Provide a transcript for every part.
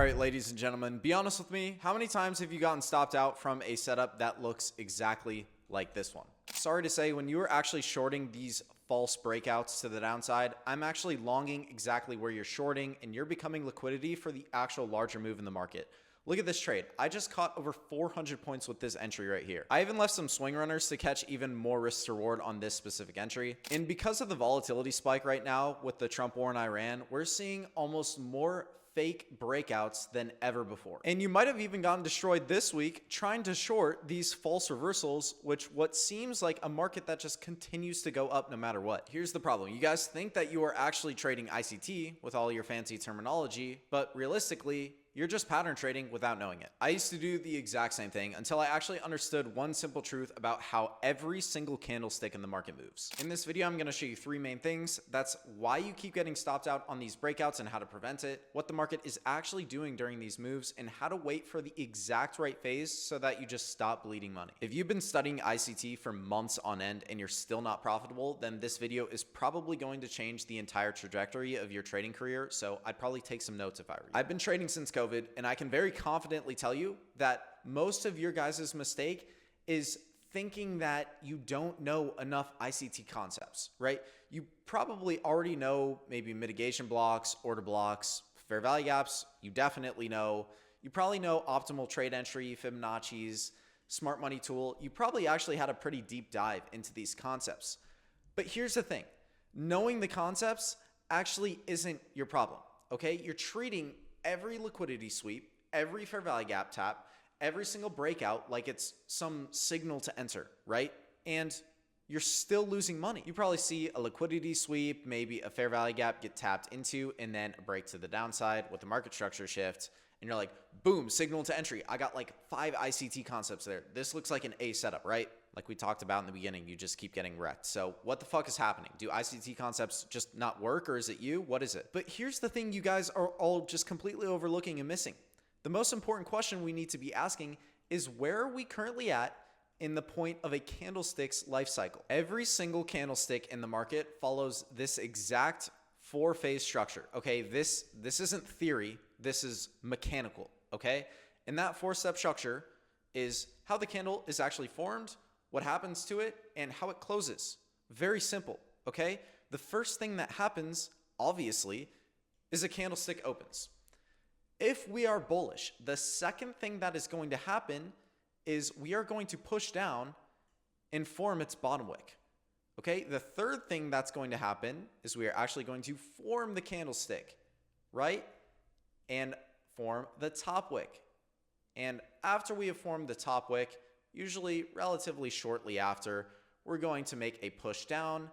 right, ladies and gentlemen, be honest with me. How many times have you gotten stopped out from a setup that looks exactly like this one? Sorry to say, when you are actually shorting these false breakouts to the downside, I'm actually longing exactly where you're shorting, and you're becoming liquidity for the actual larger move in the market. Look at this trade. I just caught over 400 points with this entry right here. I even left some swing runners to catch even more risk to reward on this specific entry. And because of the volatility spike right now with the Trump war in Iran, we're seeing almost more fake breakouts than ever before. And you might have even gotten destroyed this week trying to short these false reversals, which what seems like a market that just continues to go up no matter what. Here's the problem. You guys think that you are actually trading ICT with all your fancy terminology, but realistically, you're just pattern trading without knowing it. I used to do the exact same thing until I actually understood one simple truth about how every single candlestick in the market moves. In this video, I'm going to show you three main things. That's why you keep getting stopped out on these breakouts and how to prevent it, what the market is actually doing during these moves, and how to wait for the exact right phase so that you just stop bleeding money. If you've been studying ICT for months on end and you're still not profitable, then this video is probably going to change the entire trajectory of your trading career. So I'd probably take some notes if I were you. I've been trading since COVID. And I can very confidently tell you that most of your guys' mistake is thinking that you don't know enough ICT concepts, right? You probably already know maybe mitigation blocks, order blocks, fair value gaps. You definitely know. You probably know optimal trade entry, Fibonacci's, smart money tool. You probably actually had a pretty deep dive into these concepts. But here's the thing. Knowing the concepts actually isn't your problem, okay? You're treating every liquidity sweep, every fair value gap tap, every single breakout like it's some signal to enter, right? And you're still losing money. You probably see a liquidity sweep, maybe a fair value gap get tapped into, and then a break to the downside with a market structure shift. And you're like, boom, signal to entry. I got like 5 ICT concepts there. This looks like an A setup, right? Like we talked about in the beginning, you just keep getting wrecked. So what the fuck is happening? Do ICT concepts just not work, or is it you? What is it? But here's the thing you guys are all just completely overlooking and missing. The most important question we need to be asking is, where are we currently at in the point of a candlestick's life cycle? Every single candlestick in the market follows this exact 4-phase structure. Okay, this isn't theory, this is mechanical, okay? And that 4-step structure is how the candle is actually formed, what happens to it, and how it closes. Very simple, okay? The first thing that happens, obviously, is a candlestick opens. If we are bullish, the second thing that is going to happen is we are going to push down and form its bottom wick, okay? The third thing that's going to happen is we are actually going to form the candlestick, right? And form the top wick. And after we have formed the top wick, usually relatively shortly after, we're going to make a push down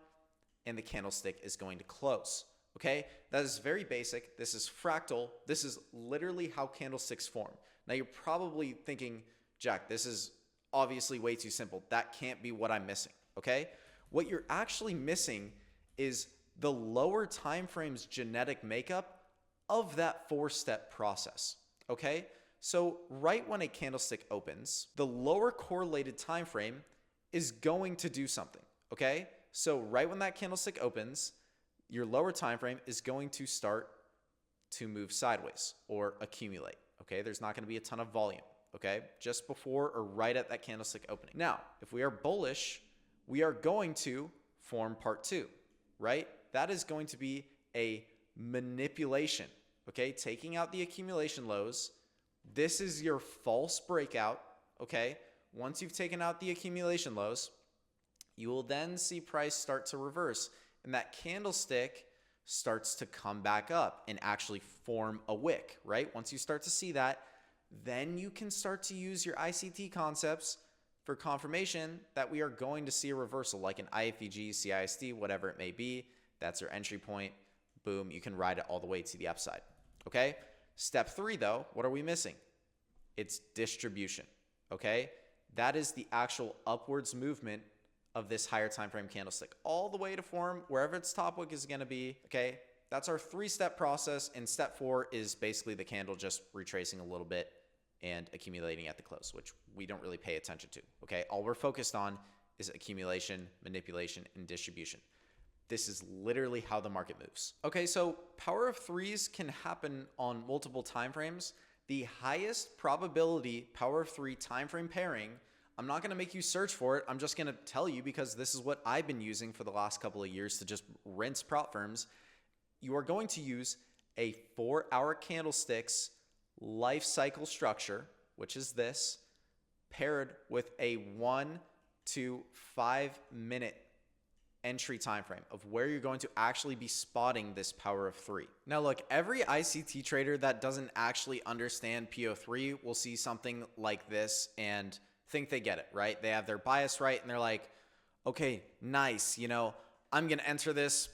and the candlestick is going to close. Okay, that is very basic. This is fractal. This is literally how candlesticks form. Now you're probably thinking, Jack, this is obviously way too simple. That can't be what I'm missing. Okay, what you're actually missing is the lower time frame's genetic makeup of that 4-step process. Okay, so right when a candlestick opens, the lower correlated time frame is going to do something. Okay, so right when that candlestick opens, your lower time frame is going to start to move sideways or accumulate. Okay, there's not going to be a ton of volume. Okay, just before or right at that candlestick opening. Now, if we are bullish, we are going to form part 2, right? That is going to be a manipulation. Okay, taking out the accumulation lows. This is your false breakout. Okay, once you've taken out the accumulation lows, you will then see price start to reverse, and that candlestick starts to come back up and actually form a wick, right? Once you start to see that, then you can start to use your ICT concepts for confirmation that we are going to see a reversal, like an IFEG, CISD, whatever it may be. That's your entry point. Boom, you can ride it all the way to the upside. Okay? Step 3, though, what are we missing? It's distribution. Okay? That is the actual upwards movement of this higher time frame candlestick all the way to form wherever its top wick is going to be. Okay, that's our 3-step process, and step 4 is basically the candle just retracing a little bit and accumulating at the close, which we don't really pay attention to. Okay, all we're focused on is accumulation, manipulation, and distribution. This is literally how the market moves. Okay, so power of threes can happen on multiple time frames. The highest probability power of three time frame pairing, I'm not going to make you search for it. I'm just going to tell you because this is what I've been using for the last couple of years to just rinse prop firms. You are going to use a 4-hour candlesticks life cycle structure, which is this, paired with a 1 to 5 minute entry time frame of where you're going to actually be spotting this power of three. Now look, every ICT trader that doesn't actually understand PO3 will see something like this and think they get it, right? They have their bias right and they're like, okay, nice, I'm going to enter this.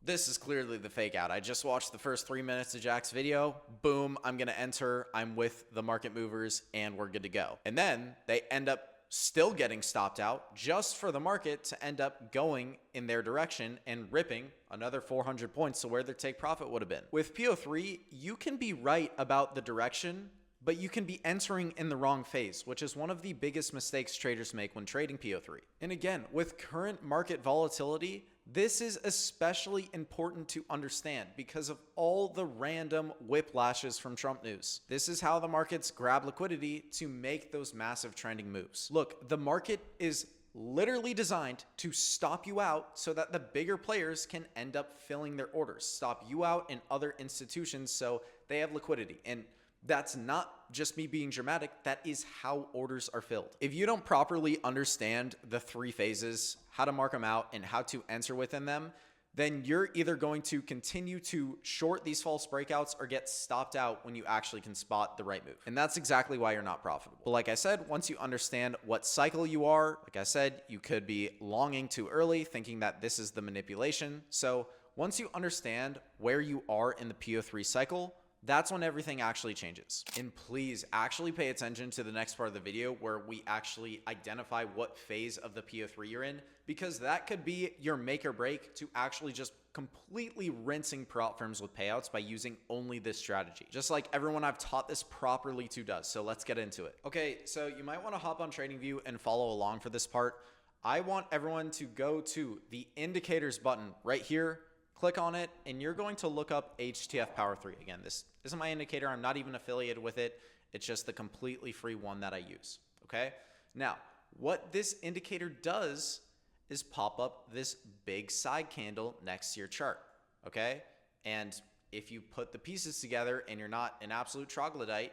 This is clearly the fake out. I just watched the first 3 minutes of Jack's video. Boom, I'm going to enter. I'm with the market movers and we're good to go. And then they end up still getting stopped out just for the market to end up going in their direction and ripping another 400 points to where their take profit would have been. With PO3, you can be right about the direction, but you can be entering in the wrong phase, which is one of the biggest mistakes traders make when trading PO3. And again, with current market volatility, this is especially important to understand because of all the random whiplashes from Trump news. This is how the markets grab liquidity to make those massive trending moves. Look, the market is literally designed to stop you out so that the bigger players can end up filling their orders, stop you out and other institutions so they have liquidity. And that's not just me being dramatic. That is how orders are filled. If you don't properly understand the three phases, how to mark them out, and how to enter within them, then you're either going to continue to short these false breakouts or get stopped out when you actually can spot the right move. And that's exactly why you're not profitable. But like I said, once you understand what cycle you are, like I said, you could be longing too early, thinking that this is the manipulation. So once you understand where you are in the PO3 cycle, that's when everything actually changes. And please actually pay attention to the next part of the video where we actually identify what phase of the PO3 you're in, because that could be your make or break to actually just completely rinsing prop firms with payouts by using only this strategy. Just like everyone I've taught this properly to does. So let's get into it. Okay, so you might want to hop on TradingView and follow along for this part. I want everyone to go to the indicators button right here. Click on it, and you're going to look up HTF Power 3. Again, this isn't my indicator. I'm not even affiliated with it. It's just the completely free one that I use, okay? Now, what this indicator does is pop up this big side candle next to your chart, okay? And if you put the pieces together and you're not an absolute troglodyte,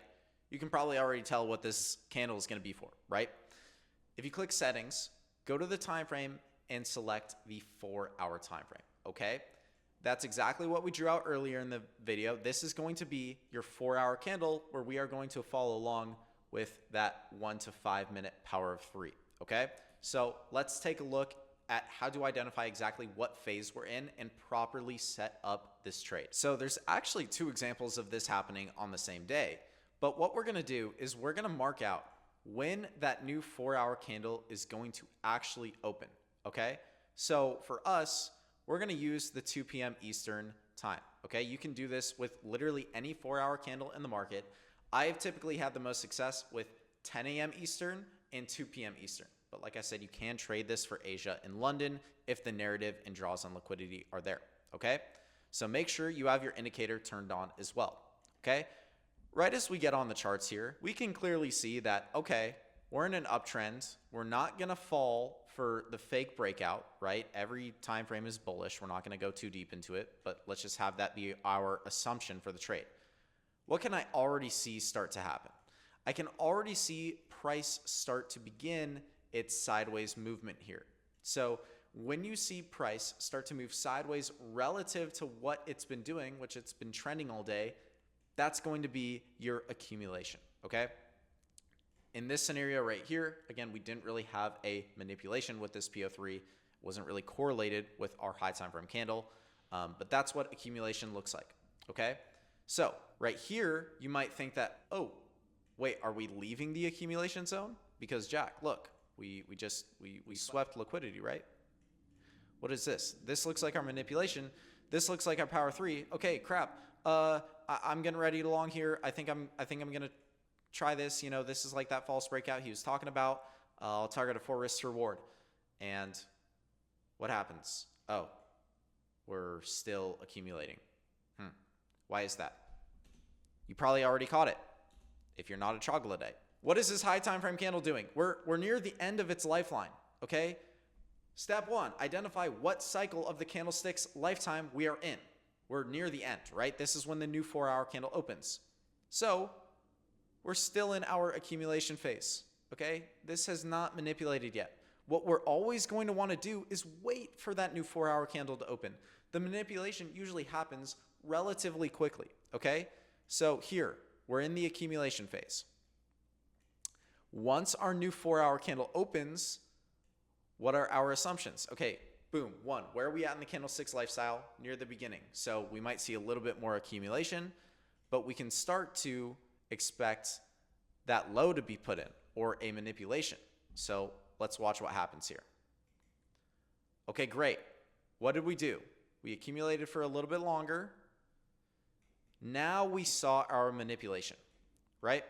you can probably already tell what this candle is going to be for, right? If you click settings, go to the time frame and select the 4-hour time frame, okay? That's exactly what we drew out earlier in the video. This is going to be your 4-hour candle where we are going to follow along with that 1 to 5 minute power of 3, okay? So let's take a look at how to identify exactly what phase we're in and properly set up this trade. So there's actually 2 examples of this happening on the same day, but what we're gonna do is we're gonna mark out when that new 4-hour candle is going to actually open, okay? So for us, we're going to use the 2 p.m. Eastern time, okay? You can do this with literally any 4-hour candle in the market. I've typically had the most success with 10 a.m. Eastern and 2 p.m. Eastern. But like I said, you can trade this for Asia and London if the narrative and draws on liquidity are there, okay? So make sure you have your indicator turned on as well, okay? Right as we get on the charts here, we can clearly see that, okay, we're in an uptrend. We're not going to fall for the fake breakout, right? Every time frame is bullish. We're not going to go too deep into it, but let's just have that be our assumption for the trade. What can I already see start to happen? I can already see price start to begin its sideways movement here. So when you see price start to move sideways relative to what it's been doing, which it's been trending all day, that's going to be your accumulation, okay? In this scenario right here, again, we didn't really have a manipulation with this PO3. It wasn't really correlated with our high time frame candle, but that's what accumulation looks like, okay? So right here, you might think that, oh, wait, are we leaving the accumulation zone? Because Jack, look, we swept liquidity, right? What is this? This looks like our manipulation. This looks like our power 3. Okay, crap. I'm getting ready to long here. I think I'm gonna try this. You know, this is like that false breakout he was talking about. I'll target a 4 risk to reward. And what happens? Oh, we're still accumulating. Why is that? You probably already caught it if you're not a troglodyte. What is this high time frame candle doing? We're near the end of its lifeline, okay? Step one, identify what cycle of the candlestick's lifetime we are in. We're near the end, right? This is when the new 4-hour candle opens. So we're still in our accumulation phase, okay? This has not manipulated yet. What we're always going to want to do is wait for that new 4-hour candle to open. The manipulation usually happens relatively quickly, okay? So here, we're in the accumulation phase. Once our new 4-hour candle opens, what are our assumptions? Okay, boom, one, where are we at in the candlestick's lifestyle? Near the beginning. So we might see a little bit more accumulation, but we can start to expect that low to be put in or a manipulation. So let's watch what happens here. Okay, great. What did we do? We accumulated for a little bit longer. Now we saw our manipulation, right?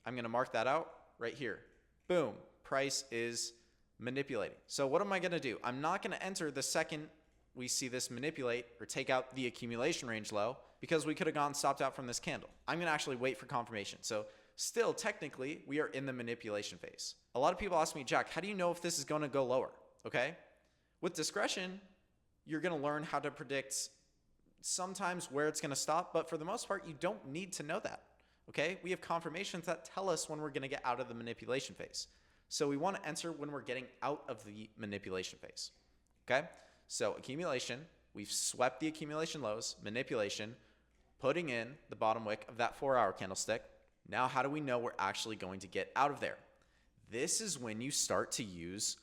I'm going to mark that out right here. Boom, price is manipulating. So what am I going to do? I'm not going to enter the second we see this manipulate or take out the accumulation range low because we could have gone stopped out from this candle. I'm going to actually wait for confirmation. So still, technically, we are in the manipulation phase. A lot of people ask me, Jack, how do you know if this is going to go lower? Okay. With discretion, you're going to learn how to predict sometimes where it's going to stop, but for the most part, you don't need to know that. Okay. We have confirmations that tell us when we're going to get out of the manipulation phase. So we want to enter when we're getting out of the manipulation phase. Okay. So accumulation, we've swept the accumulation lows, manipulation, putting in the bottom wick of that 4-hour candlestick. Now, how do we know we're actually going to get out of there? This is when you start to use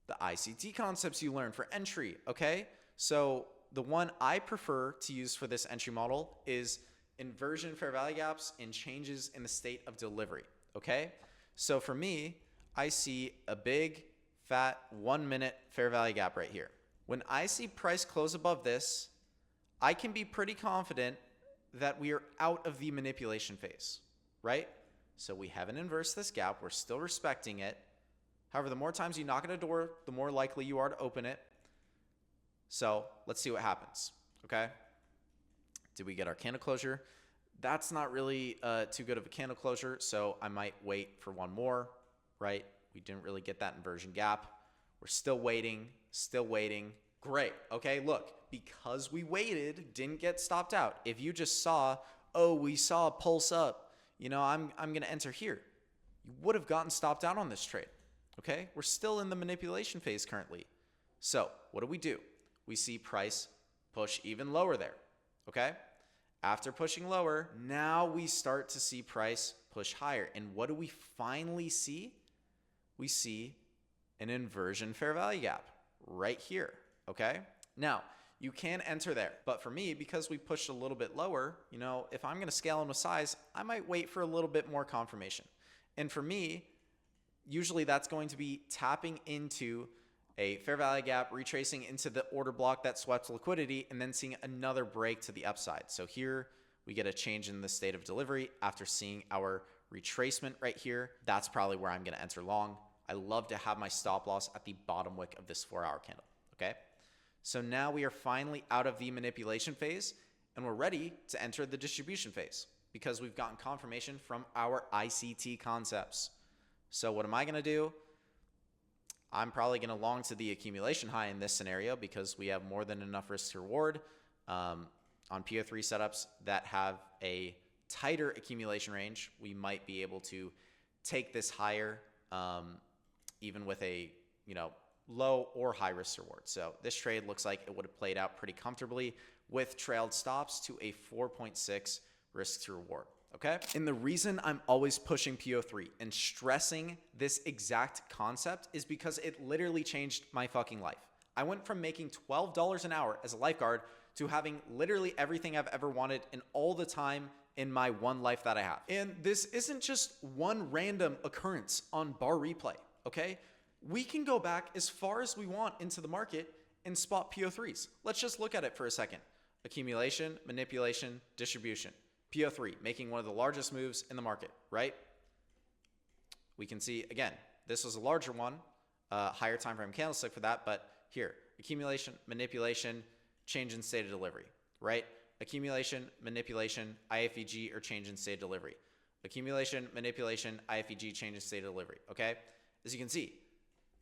the ICT concepts you learned for entry, okay? So the one I prefer to use for this entry model is inversion fair value gaps and changes in the state of delivery, okay? So for me, I see a big, fat 1-minute fair value gap right here. When I see price close above this, I can be pretty confident that we are out of the manipulation phase, right? So we haven't inversed this gap. We're still respecting it. However, the more times you knock at a door, the more likely you are to open it. So let's see what happens, okay? Did we get our candle closure? That's not really too good of a candle closure, so I might wait for one more, right? We didn't really get that inversion gap. We're still waiting, still waiting. Great, okay, look, because we waited, didn't get stopped out. If you just saw, oh, we saw a pulse up, you know, I'm going to enter here. You would have gotten stopped out on this trade, okay? We're still in the manipulation phase currently. So what do? We see price push even lower there, okay? After pushing lower, now we start to see price push higher. And what do we finally see? We see an inversion fair value gap right here, okay? Now, you can enter there, but for me, because we pushed a little bit lower, you know, if I'm going to scale in with size, I might wait for a little bit more confirmation. And for me, usually that's going to be tapping into a fair value gap, retracing into the order block that swept liquidity, and then seeing another break to the upside. So here we get a change in the state of delivery after seeing our retracement right here. That's probably where I'm going to enter long. I love to have my stop loss at the bottom wick of this 4-hour candle, okay? So now we are finally out of the manipulation phase and we're ready to enter the distribution phase because we've gotten confirmation from our ICT concepts. So what am I going to do? I'm probably going to long to the accumulation high in this scenario because we have more than enough risk to reward. On PO3 setups that have a tighter accumulation range, we might be able to take this higher even with a, you know, low or high risk reward. So this trade looks like it would have played out pretty comfortably with trailed stops to a 4.6 risk to reward. Okay. And the reason I'm always pushing PO3 and stressing this exact concept is because it literally changed my fucking life. I went from making $12 an hour as a lifeguard to having literally everything I've ever wanted and all the time in my one life that I have. And this isn't just one random occurrence on bar replay. Okay. We can go back as far as we want into the market and spot PO3s. Let's just look at it for a second. Accumulation, manipulation, distribution. PO3 making one of the largest moves in the market, right? We can see, again, this was a larger one, higher time frame candlestick for that, but here, accumulation, manipulation, change in state of delivery, right? Accumulation, manipulation, IFEG, or change in state of delivery. Accumulation, manipulation, IFEG, change in state of delivery, okay? As you can see,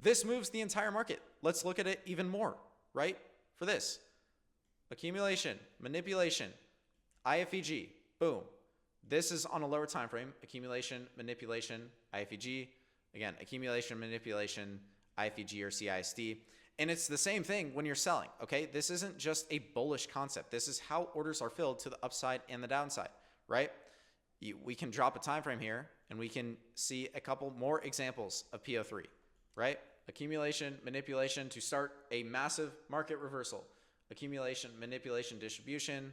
this moves the entire market. Let's look at it even more, right? For this, accumulation, manipulation, IFEG, boom. This is on a lower time frame, accumulation, manipulation, IFEG. Again, accumulation, manipulation, IFEG or CISD. And it's the same thing when you're selling, okay? This isn't just a bullish concept. This is how orders are filled to the upside and the downside, right? We can drop a time frame here and we can see a couple more examples of PO3, right? Accumulation, manipulation to start a massive market reversal. Accumulation, manipulation, distribution.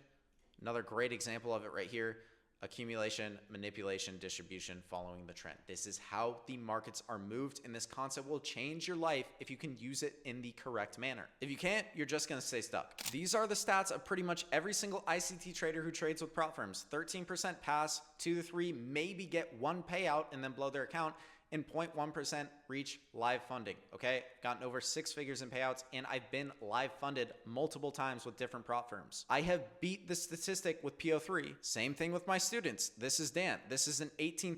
Another great example of it right here. Accumulation, manipulation, distribution following the trend. This is how the markets are moved, and this concept will change your life if you can use it in the correct manner. If you can't, you're just going to stay stuck. These are the stats of pretty much every single ICT trader who trades with prop firms. 13% pass, 2 to 3 maybe get one payout and then blow their account, and 0.1% reach live funding, okay? Gotten over 6 figures in payouts, and I've been live funded multiple times with different prop firms. I have beat the statistic with PO3. Same thing with my students. This is Dan. This is an $18,000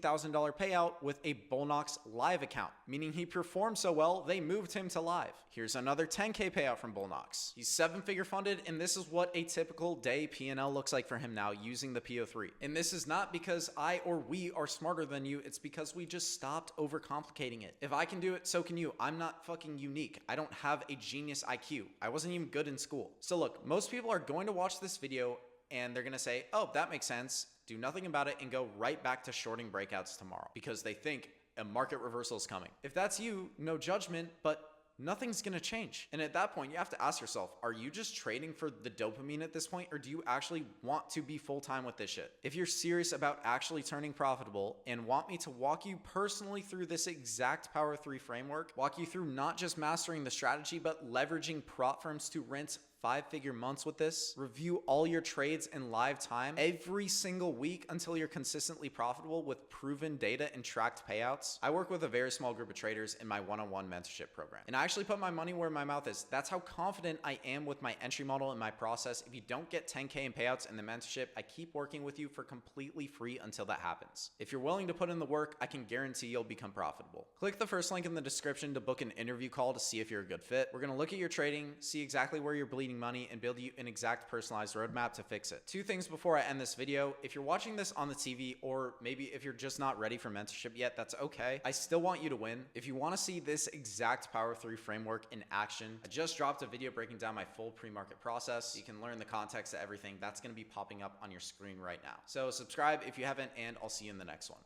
payout with a Bullnox live account, meaning he performed so well, they moved him to live. Here's another 10K payout from Bullnox. He's 7-figure funded, and this is what a typical day P&L looks like for him now using the PO3. And this is not because I or we are smarter than you. It's because we just stopped overcomplicating it. If I can do it, so can you. I'm not fucking unique. I don't have a genius IQ. I wasn't even good in school. So look, most people are going to watch this video and they're going to say, oh, that makes sense. Do nothing about it and go right back to shorting breakouts tomorrow because they think a market reversal is coming. If that's you, no judgment, but nothing's going to change. And at that point, you have to ask yourself, are you just trading for the dopamine at this point, or do you actually want to be full-time with this shit? If you're serious about actually turning profitable and want me to walk you personally through this exact Power 3 framework, walk you through not just mastering the strategy, but leveraging prop firms to rent 5-figure months with this, review all your trades in live time every single week until you're consistently profitable with proven data and tracked payouts. I work with a very small group of traders in my one-on-one mentorship program. And I actually put my money where my mouth is. That's how confident I am with my entry model and my process. If you don't get 10K in payouts in the mentorship, I keep working with you for completely free until that happens. If you're willing to put in the work, I can guarantee you'll become profitable. Click the first link in the description to book an interview call to see if you're a good fit. We're going to look at your trading, see exactly where you're bleeding money, and build you an exact personalized roadmap to fix it. 2 things before I end this video. If you're watching this on the TV, or maybe if you're just not ready for mentorship yet, that's okay. I still want you to win. If you want to see this exact Power 3 framework in action, I just dropped a video breaking down my full pre-market process. You can learn the context of everything. That's going to be popping up on your screen right now. So subscribe if you haven't, and I'll see you in the next one.